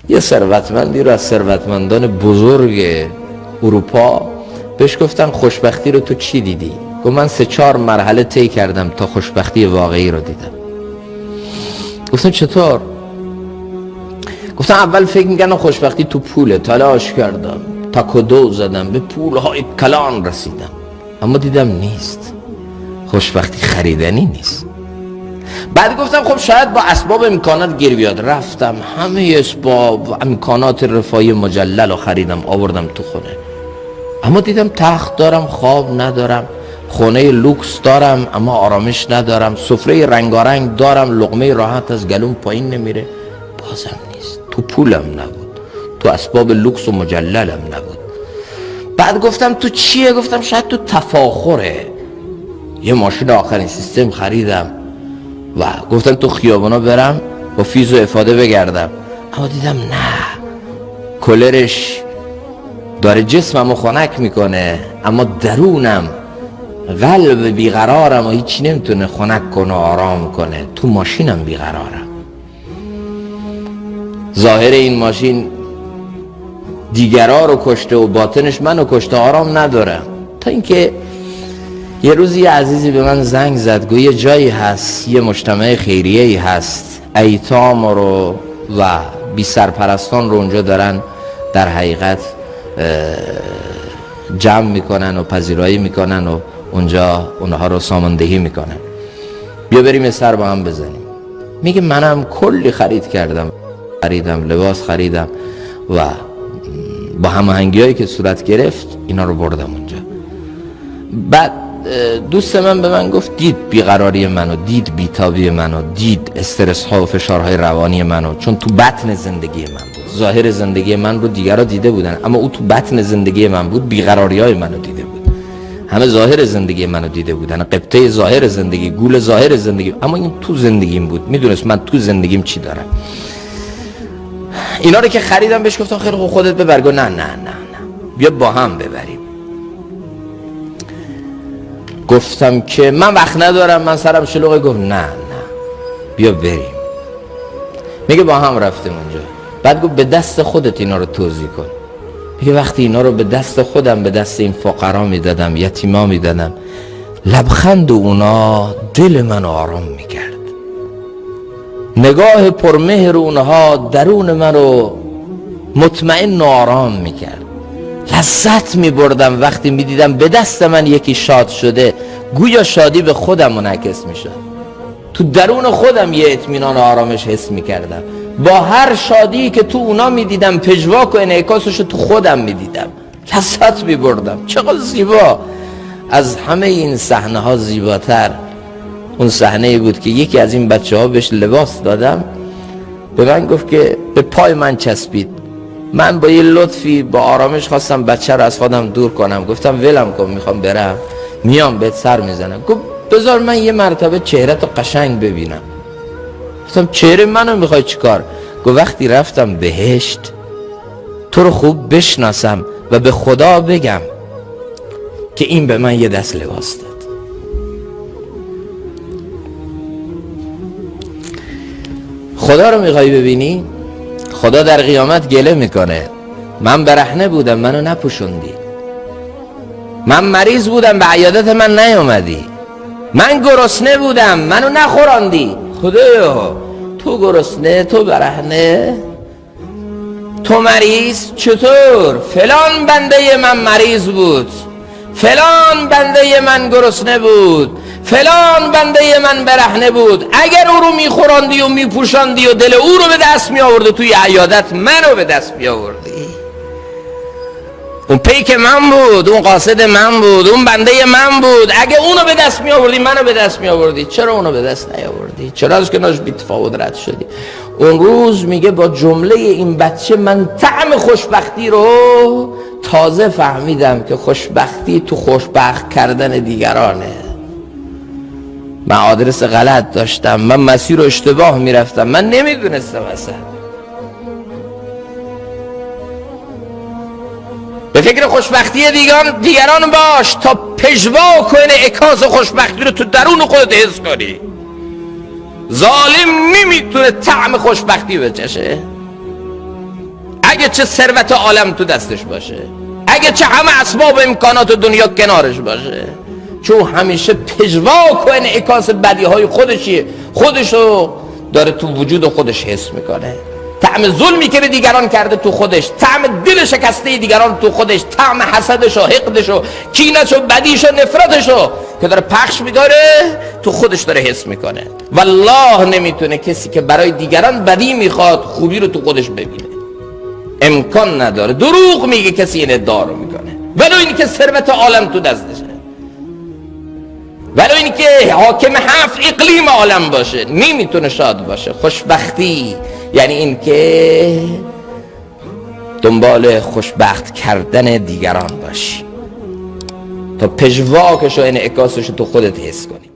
یه ثروتمندی رو از ثروتمندان بزرگ اروپا بهش گفتن خوشبختی رو تو چی دیدی؟ گفت من 3-4 مرحله طی کردم تا خوشبختی واقعی رو دیدم. گفتن چطور؟ گفتن اول فکر میکنم خوشبختی تو پوله، تلاش کردم، تاکدو زدم، به پولهای کلان رسیدم، اما دیدم نیست، خوشبختی خریدنی نیست. بعد گفتم خب شاید با اسباب امکانات گیر بیاد، رفتم همه اسباب امکانات رفاهی مجلل رو خریدم آوردم تو خونه، اما دیدم تخت دارم خواب ندارم، خونه لوکس دارم اما آرامش ندارم، سفره رنگارنگ دارم لقمه راحت از گلوم پایین نمیره، بازم نیست. تو پولم نبود، تو اسباب لوکس و مجللم نبود. بعد گفتم تو چیه؟ گفتم شاید تو تفاخره. یه ماشین آخرین سیستم خریدم و گفتم تو خیابونا برم با فیز و افاده بگردم، اما دیدم نه، کلرش داره جسممو خنک میکنه اما درونم قلب بیقرارم و هیچی نمیتونه خنک کنه و آرام کنه. تو ماشینم بیقرارم، ظاهر این ماشین دیگرها رو کشته و باطنش منو کشته، آرام ندارم. تا اینکه یه روزی یه عزیزی به من زنگ زد، گوی یه جایی هست، یه مجتمع خیریه‌ای هست، ایتام رو و بی سرپرستان رو اونجا دارن در حقیقت جمع میکنن و پذیرایی میکنن و اونجا اونها رو ساماندهی میکنن، بیا بریم یه سر با هم بزنیم. میگه منم کلی خریدم، لباس خریدم و با هماهنگی هایی که صورت گرفت اینا رو بردم اونجا. بعد دوست من به من گفت دید بیقراری منو، دید بیتابی منو، دید استرس ها و فشارهای روانی منو، چون تو بطن زندگی من بود. ظاهر زندگی من رو دیگرها دیده بودن اما او تو بطن زندگی من بود، بیقراری های منو دیده بود. همه ظاهر زندگی منو دیده بودن، قبطه ظاهر زندگی، گول ظاهر زندگی، اما این تو زندگیم بود، میدونست من تو زندگیم چی دارم. اینا رو که خریدم بهش گفتم خیلی خوب خودت ببر. گفت نه بیا با هم ببریم. گفتم که من وقت ندارم، من سرم شلوغه. گفت نه بیا بریم. میگه با هم رفتیم اونجا. بعد گفت به دست خودت اینا رو توزیع کن. میگه وقتی اینا رو به دست خودم، به دست این فقرا میدادم، یتیما میدادم، لبخند اونا دل من آرام میکرد، نگاه پرمهر اونها درون من رو مطمئن و آرام میکرد. لذت میبردم وقتی میدیدم به دست من یکی شاد شده، گویا شادی به خودم منعکس میشد، تو درون خودم یه اطمینان و آرامش حس میکردم. با هر شادی که تو اونا میدیدم پژواک و انعکاسش تو خودم میدیدم، لذت میبردم. چقدر زیبا! از همه این صحنه ها زیباتر اون صحنه بود که یکی از این بچه ها بهش لباس دادم، به من گفت که به پای من چسبید. من با یه لطفی با آرامش خواستم بچه رو از خودم دور کنم. گفتم ولم کن، میخوام برم، میام بهت سر میزنم. گفت بذار من یه مرتبه چهره‌تو قشنگ ببینم. گفتم چهره منو میخوای چیکار؟ گفت وقتی رفتم بهشت تو رو خوب بشناسم و به خدا بگم که این به من یه دست لباس داد. خدا رو میخوای ببینی؟ خدا در قیامت گله میکنه من برهنه بودم منو نپوشوندی، من مریض بودم به عیادت من نیومدی، من گرسنه بودم منو نخوراندی. خدایا تو گرسنه، تو برهنه، تو مریض، چطور؟ فلان بنده من مریض بود، فلان بنده من گرسنه بود، فلان بنده من برهنه بود. اگر او رو میخوراندی و میپوشاندی و دل او رو به دست میآوردی توی عیادت، منو به دست میآوردی. اون پیک من بود، اون قاصد من بود، اون بنده من بود. اگه اونو به دست میآوردی منو به دست میآوردی. چرا اونو به دست نیاوردی؟ چرا از کنارش بی تفاوت رد شدی؟ اون روز میگه با جمله این بچه من طعم خوشبختی رو تازه فهمیدم که خوشبختی تو خوشبخت کردن دیگرانه. من آدرس غلط داشتم، من مسیر رو اشتباه میرفتم، من نمیدونستم اصلا. به فکر خوشبختی دیگران باش تا پژواک و انعکاس خوشبختی رو تو درون خودت حس کنی. ظالم نمیتونه طعم خوشبختی بچشه. اگه چه ثروت عالم تو دستش باشه، اگه چه همه اسباب امکانات دنیا کنارش باشه، چون همیشه پژواک و انعکاس بدیهای خودشیه، خودشو داره تو وجود خودش حس میکنه. طعم ظلمی که به دیگران کرده تو خودش، طعم دل شکسته دیگران تو خودش، طعم حسدش و حقدش و کینش و بدیش و نفرتش رو که داره پخش می‌کنه تو خودش داره حس میکنه. والله نمیتونه کسی که برای دیگران بدی میخواد خوبی رو تو خودش ببینه، امکان نداره. دروغ میگه کسی این ادعا رو میکنه، ولو این که ثروت عالم تو دستشه، ولو این که حاکم 7 اقلیم عالم باشه، نمیتونه شاد باشه. خوشبختی یعنی این که دنبال خوشبخت کردن دیگران باشی تا پژواکش و انعکاسش تو خودت حس کنی.